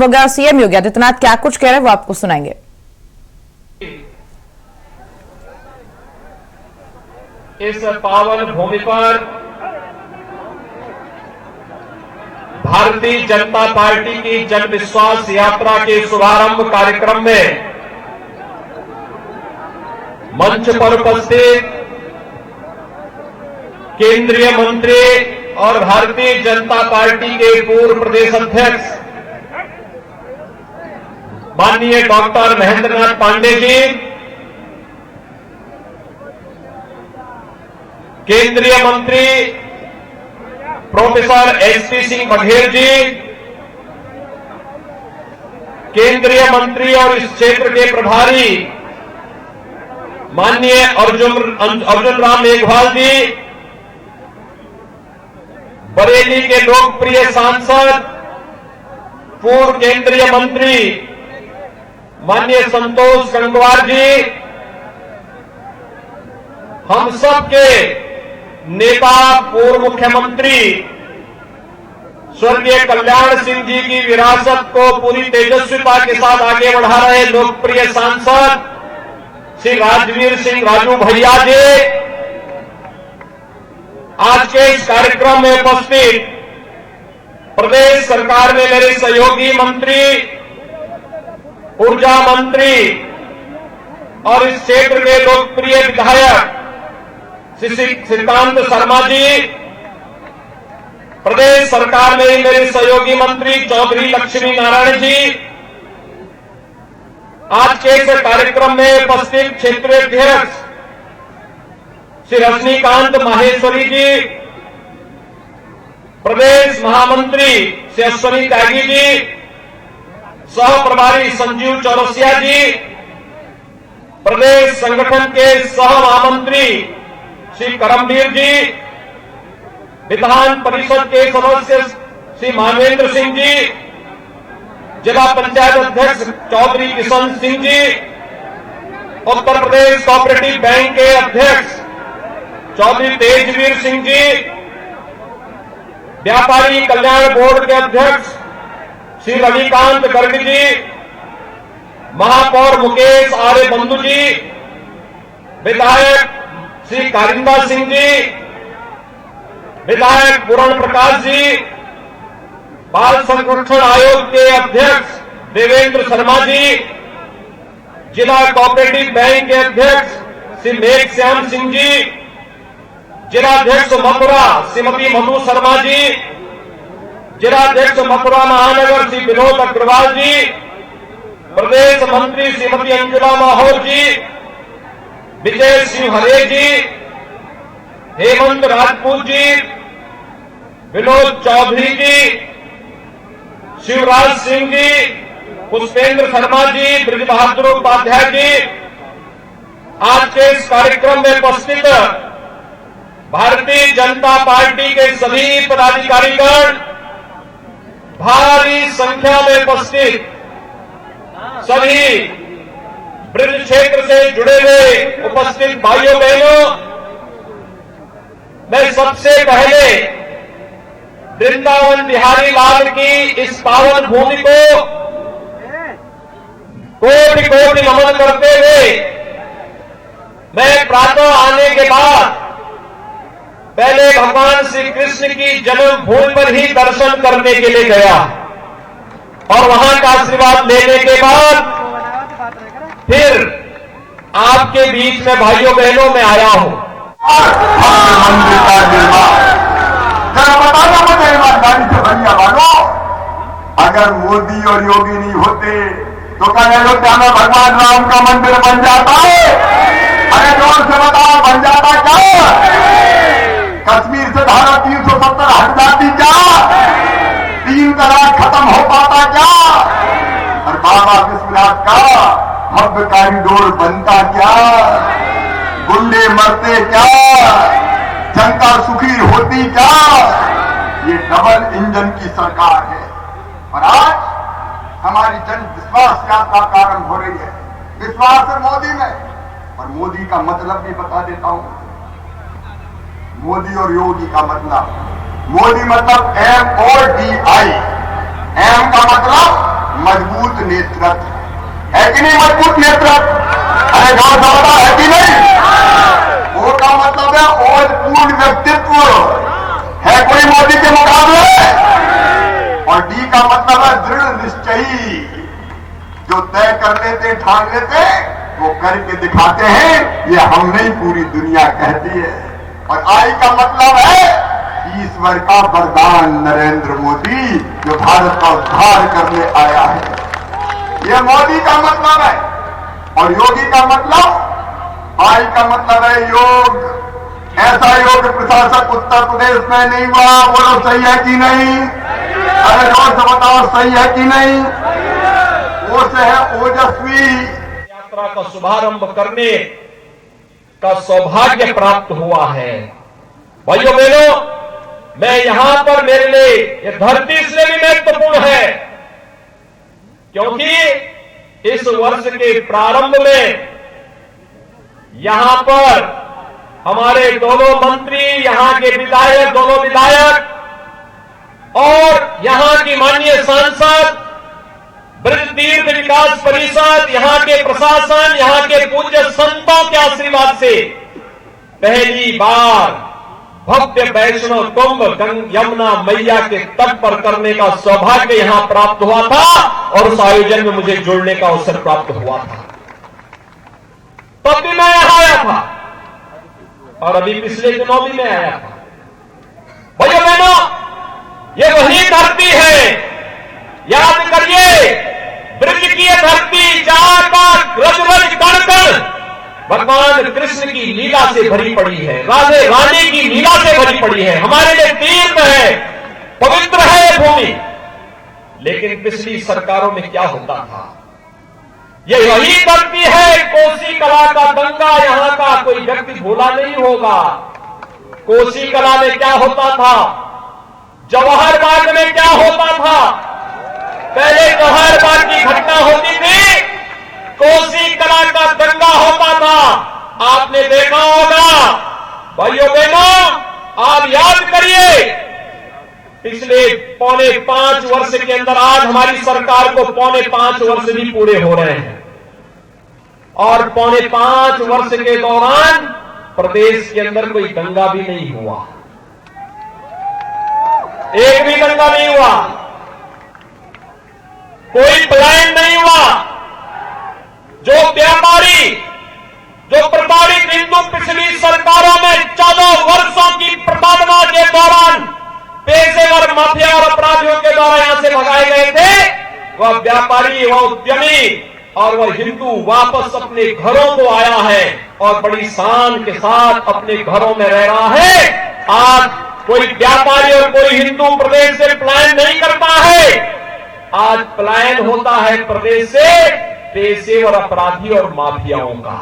होगा सीएम योगी आदित्यनाथ क्या कुछ कह रहे हैं वो आपको सुनाएंगे। इस पावन भूमि पर भारतीय जनता पार्टी की जन विश्वास यात्रा के शुभारंभ कार्यक्रम में मंच पर उपस्थित केंद्रीय मंत्री और भारतीय जनता पार्टी के पूर्व प्रदेश अध्यक्ष माननीय डॉक्टर महेंद्रनाथ पांडे जी, केंद्रीय मंत्री प्रोफेसर एसपी सिंह बघेल जी, केंद्रीय मंत्री और इस क्षेत्र के प्रभारी माननीय अर्जुन राम मेघवाल जी, बरेली के लोकप्रिय सांसद पूर्व केंद्रीय मंत्री माननीय संतोष गंगवार जी, हम सब के नेता पूर्व मुख्यमंत्री स्वर्गीय कल्याण सिंह जी की विरासत को पूरी तेजस्विता के साथ आगे बढ़ा रहे लोकप्रिय सांसद श्री राजवीर सिंह राजू भैया जी, आज के इस कार्यक्रम में उपस्थित प्रदेश सरकार में मेरे सहयोगी मंत्री, ऊर्जा मंत्री और इस क्षेत्र के लोकप्रिय विधायक श्री श्रीकांत शर्मा जी, प्रदेश सरकार में मेरे सहयोगी मंत्री चौधरी लक्ष्मी नारायण जी, आज के इस कार्यक्रम में उपस्थित क्षेत्रीय अध्यक्ष श्री रजनीकांत माहेश्वरी जी, प्रदेश महामंत्री श्री अश्वनी त्यागी जी, सह प्रभारी संजीव चौरसिया जी, प्रदेश संगठन के सह महामंत्री श्री करमवीर जी, विधान परिषद के सदस्य श्री मानवेंद्र सिंह जी, जिला पंचायत अध्यक्ष चौधरी किशन सिंह जी, उत्तर प्रदेश कोऑपरेटिव बैंक के अध्यक्ष चौधरी तेजवीर सिंह जी, व्यापारी कल्याण बोर्ड के अध्यक्ष श्री रविकांत गर्ग जी, महापौर मुकेश आर्य बंधु जी, विधायक श्री कारिंदा सिंह जी, विधायक पूर्ण प्रकाश जी, बाल संरक्षण आयोग के अध्यक्ष देवेंद्र शर्मा जी, जिला कोऑपरेटिव बैंक के अध्यक्ष श्री मेघ श्याम सिंह जी, जिलाध्यक्ष मथुरा श्रीमती मधु शर्मा जी, जिलाध्यक्ष मथुरा महानगर श्री विनोद अग्रवाल जी, प्रदेश मंत्री श्रीमती अंजुला माहौर जी, विजय सिंह हरे जी, हेमंत राजपूत जी, विनोद चौधरी जी, शिवराज सिंह जी, पुष्पेंद्र शर्मा जी, ब्रज बहादुर उपाध्याय जी, आज के इस कार्यक्रम में उपस्थित भारतीय जनता पार्टी के सभी पदाधिकारीगण, भारी संख्या में उपस्थित सभी ब्रज क्षेत्र से जुड़े हुए उपस्थित भाइयों बहनों, मैं सबसे पहले वृंदावन बिहारी लाल की इस पावन भूमि को कोटि कोटि नमन करते हुए मैं प्रातः आने के बाद पहले भगवान श्री कृष्ण की जन्मभूमि पर ही दर्शन करने के लिए गया और वहां का आशीर्वाद लेने के बाद फिर आपके बीच में भाइयों बहनों में आया हूं। मंदिर का निर्माण जरा बताना मुझे ईमानदारी से भैया मानो, अगर मोदी और योगी नहीं होते तो क्या अयोध्या में भगवान राम का मंदिर बन जाता है? अरे जोर से बताओ, बन जाता क्या? कश्मीर से धारा 370 हट जाती क्या? 3 तलाक खत्म हो पाता क्या? और बाबा विश्वनाथ का भव्य कॉरिडोर बनता क्या? गुंडे मरते क्या? जनता सुखी होती क्या? ये डबल इंजन की सरकार है और आज हमारी जन विश्वास यात्रा प्रारंभ हो रही है। विश्वास है मोदी में, और मोदी का मतलब भी बता देता हूं। मोदी और योगी का मतलब, मोदी मतलब MODI, M का मतलब मजबूत नेतृत्व है कि नहीं? मजबूत नेतृत्व अरे गांव समझता है कि नहीं? वो का मतलब है ओजपूर्ण व्यक्तित्व है कोई मोदी के मुकाबले। और डी का मतलब है दृढ़ निश्चयी, जो तय कर लेते ठान लेते वो करके दिखाते हैं, ये हम नहीं पूरी दुनिया कहती है। और आई का मतलब है ईश्वर का वरदान नरेंद्र मोदी, जो भारत का उद्धार करने आया है, ये मोदी का मतलब है। और योगी का मतलब, आई का मतलब है योग। ऐसा योग प्रशासक उत्तर प्रदेश में नहीं हुआ। बोलो सही है कि नहीं? अरे जोर से बताओ सही है कि नहीं? वो से है ओजस्वी। यात्रा का शुभारंभ करने का सौभाग्य प्राप्त हुआ है। भाइयों बहनों, मैं यहां पर मेरे लिए ये धरती इसलिए भी महत्वपूर्ण है क्योंकि इस वर्ष के प्रारंभ में यहां पर हमारे दोनों मंत्री, यहां के विधायक, दोनों विधायक और यहां की माननीय सांसद, ब्रज तीर्थ विकास परिषद, यहां के प्रशासन, यहां के पूज्य संतों के आशीर्वाद से पहली बार भव्य वैष्णव कुंभ यमुना मैया के तट पर करने का सौभाग्य यहां प्राप्त हुआ था और उस आयोजन में मुझे जुड़ने का अवसर प्राप्त हुआ था। तब भी मैं यहां आया था और अभी पिछले दिनों भी मैं आया था। भैया बहनों, ये वही धरती है, याद करिए, ब्रज की ये धरती जहां का रज रज कण कण भगवान कृष्ण की लीला से भरी पड़ी है, राधे रानी की लीला से भरी पड़ी है, हमारे लिए तीर्थ है, पवित्र है ये भूमि। लेकिन पिछली सरकारों में क्या होता था? ये वही धरती है, कोसी कला का गंगा, यहां का कोई व्यक्ति भूला नहीं होगा। कोसी कला में क्या होता था? जवाहर बाग में क्या होता था? पहले जवाहर बाग की घटना होती थी, कोसी कला का दंगा होता था। आपने देखा होगा। भाइयों बहनों, आप याद करिए, पिछले 4.5 वर्ष के अंदर आज हमारी सरकार को 4.5 वर्ष भी पूरे हो रहे हैं और 4.5 वर्ष के दौरान प्रदेश के अंदर कोई दंगा भी नहीं हुआ, एक भी दंगा नहीं हुआ, कोई पलायन नहीं हुआ। जो व्यापारी, जो प्रताड़ित हिंदू पिछली सरकारों में 14 वर्षों की प्रताड़ना के दौरान पेशेवर माफिया और अपराधियों के द्वारा यहां से भगाए गए थे, वह व्यापारी, वह उद्यमी और वह हिंदू वापस अपने घरों को आया है और बड़ी शान के साथ अपने घरों में रह रहा है। आज कोई व्यापारी और कोई हिंदू प्रदेश से पलायन नहीं करता है। आज पलायन होता है प्रदेश से पेशेवर अपराधी और माफियाओं का।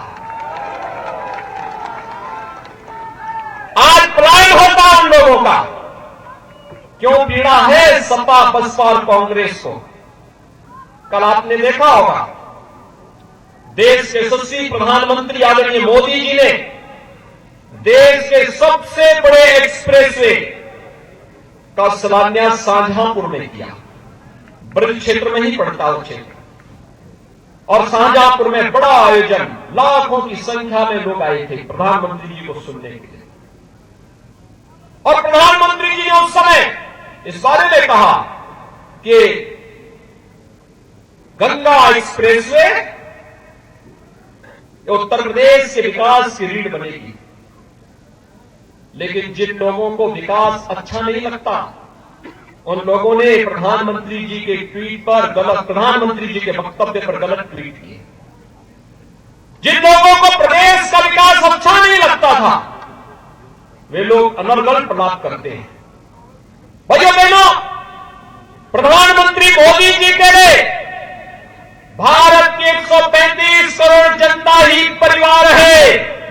आज पलायन होता है उन लोगों का। क्यों पीड़ा है सपा, बसपा और कांग्रेस को? कल आपने देखा होगा, देश के यशस्वी प्रधानमंत्री आदरणीय मोदी जी ने देश के सबसे बड़े एक्सप्रेसवे का शिलान्यास शाहजहांपुर में किया। ब्रज क्षेत्र में ही पड़ता वो क्षेत्र, और शाहजहांपुर में बड़ा आयोजन, लाखों की संख्या में लोग आए थे प्रधानमंत्री जी को सुनने के लिए। और प्रधानमंत्री जी ने उस समय इस बारे में कहा कि गंगा एक्सप्रेसवे उत्तर प्रदेश के विकास की रीढ़ बनेगी। लेकिन जिन लोगों को विकास अच्छा नहीं लगता, उन लोगों ने प्रधानमंत्री जी के ट्वीट पर गलत, प्रधानमंत्री जी के वक्तव्य पर गलत ट्वीट किए। जिन लोगों को प्रदेश का विकास अच्छा नहीं लगता था, वे लोग अनर्गल प्रलाप करते हैं। भाइयों बहनों, प्रधानमंत्री मोदी जी के लिए भारत की 135 करोड़ जनता ही परिवार है,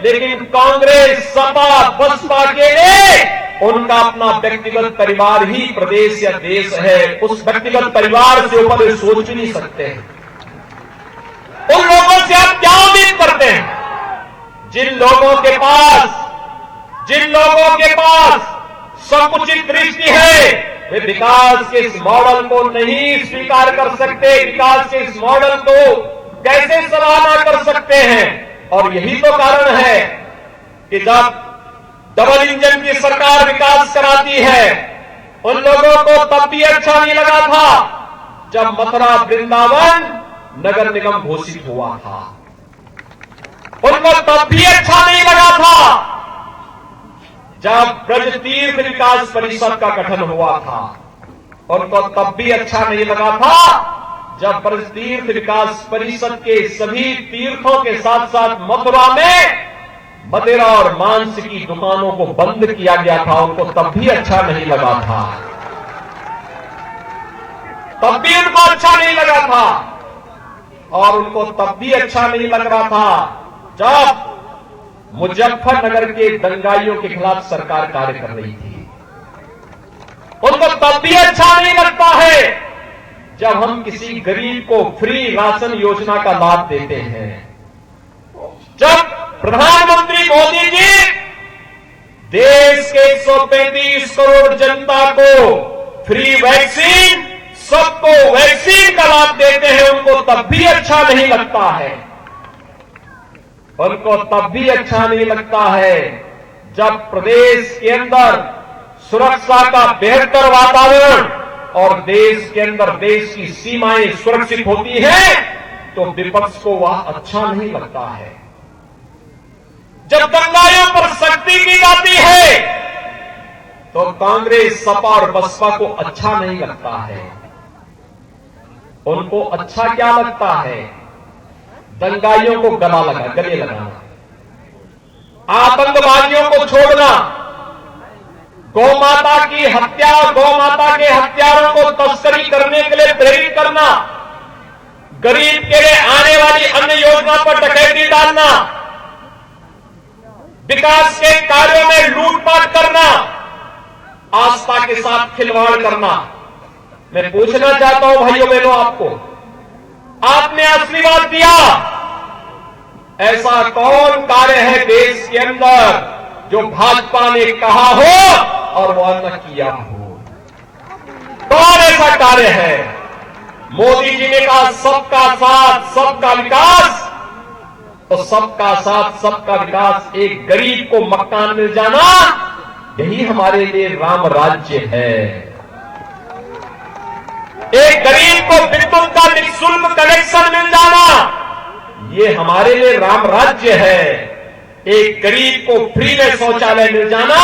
लेकिन कांग्रेस, सपा, बसपा के लिए उनका अपना व्यक्तिगत परिवार ही प्रदेश या देश है। उस व्यक्तिगत परिवार से ऊपर वे सोच भी नहीं सकते हैं। उन लोगों से आप क्या उम्मीद करते हैं? जिन लोगों के पास संकुचित दृष्टि है, वे विकास के इस मॉडल को नहीं स्वीकार कर सकते, विकास के इस मॉडल को कैसे सराहना कर सकते हैं। और यही तो कारण है कि जब डबल इंजन की सरकार विकास कराती है, उन लोगों को तब भी अच्छा नहीं लगा था जब मथुरा वृंदावन नगर निगम घोषित हुआ था। उनको तब भी अच्छा नहीं लगा था जब ब्रज तीर्थ विकास परिषद का गठन हुआ था। उनको तब भी अच्छा नहीं लगा था जब ब्रज तीर्थ विकास परिषद के सभी तीर्थों के साथ साथ मथुरा में मदिरा और मांस की दुकानों को बंद किया गया था। उनको तब भी अच्छा नहीं लगा था, तब भी उनको अच्छा नहीं लगा था। और उनको तब भी अच्छा नहीं लग रहा था जब मुजफ्फरनगर के दंगाइयों के खिलाफ सरकार कार्य कर रही थी। उनको तब भी अच्छा नहीं लगता है जब हम किसी गरीब को फ्री राशन योजना का लाभ देते हैं। जब प्रधानमंत्री मोदी जी देश के 135 करोड़ जनता को फ्री वैक्सीन, सबको वैक्सीन का लाभ देते हैं, उनको तब भी अच्छा नहीं लगता है। उनको तब भी अच्छा नहीं लगता है जब प्रदेश के अंदर सुरक्षा का बेहतर वातावरण और देश के अंदर देश की सीमाएं सुरक्षित होती हैं, तो विपक्ष को वह अच्छा नहीं लगता है। जब दंगाइयों पर सख्ती की जाती है तो कांग्रेस, सपा और बसपा को अच्छा नहीं लगता है। उनको अच्छा क्या लगता है? दंगाइयों को गले लगाना, आतंकवादियों को छोड़ना, गौमाता की हत्या, गौमाता के हत्यारों को तस्करी करने के लिए प्रेरित करना, गरीब के लिए आने वाली अन्य योजना पर डकैती डालना, विकास के कार्यों में लूटपाट करना, आस्था के साथ खिलवाड़ करना। मैं पूछना चाहता हूं भाइयों बहनों, आपने आशीर्वाद दिया, ऐसा कौन कार्य है देश के अंदर जो भाजपा ने कहा हो और वह न किया हो? कौन ऐसा कार्य है? मोदी जी ने कहा सबका साथ सबका विकास, तो सबका साथ सबका विकास, एक गरीब को मकान मिल जाना, यही हमारे लिए राम राज्य है। एक गरीब को विद्युत का निःशुल्क कनेक्शन मिल जाना, ये हमारे लिए राम राज्य है। एक गरीब को फ्री में शौचालय मिल जाना,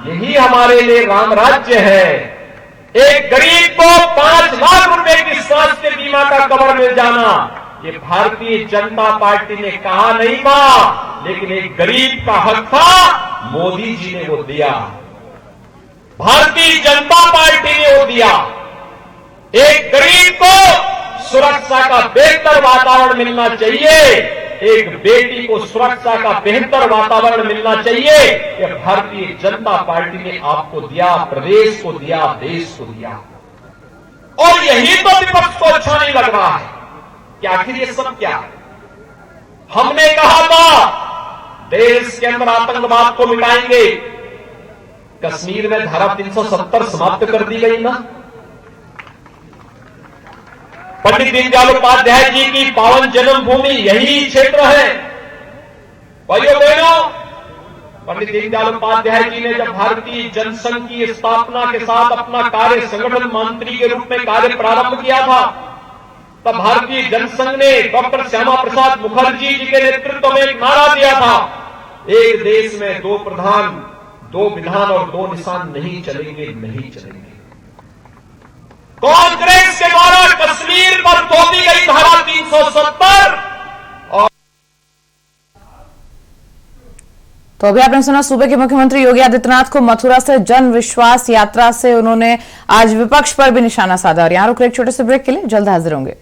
यही हमारे लिए राम राज्य है। एक गरीब को 5 लाख रुपए की स्वास्थ्य बीमा का कवर मिल जाना, ये भारतीय जनता पार्टी ने कहा नहीं था, लेकिन एक गरीब का हक था, मोदी जी ने वो दिया, भारतीय जनता पार्टी ने वो दिया। एक गरीब को सुरक्षा का बेहतर वातावरण मिलना चाहिए, एक बेटी को सुरक्षा का बेहतर वातावरण मिलना चाहिए, यह भारतीय जनता पार्टी ने आपको दिया, प्रदेश को दिया, देश को दिया। और यही तो विपक्ष को अच्छा नहीं लग रहा है कि आखिर ये सब क्या है। हमने कहा था देश के अंदर आतंकवाद को मिटाएंगे, कश्मीर में धारा 370 समाप्त कर दी गई ना। पंडित दीनदयाल उपाध्याय जी की पावन जन्मभूमि यही क्षेत्र है। भाइयों बहनों, पंडित दीनदयाल उपाध्याय जी ने जब भारतीय जनसंघ की स्थापना के साथ अपना कार्य संगठन मंत्री के रूप में कार्य प्रारंभ किया था, तब भारतीय जनसंघ ने डॉक्टर श्यामा प्रसाद मुखर्जी जी के नेतृत्व में एक नारा दिया था, एक देश में 2 प्रधान, 2 विधान और 2 निशान नहीं चलेंगे, नहीं चलेंगे। कांग्रेस के द्वारा कश्मीर पर थोपी गई धारा 370 और तो अभी आपने सुना सूबे के मुख्यमंत्री योगी आदित्यनाथ को मथुरा से जन विश्वास यात्रा से उन्होंने आज विपक्ष पर भी निशाना साधा। और यहां रुक रहे एक छोटे से ब्रेक के लिए, जल्द हाजिर होंगे।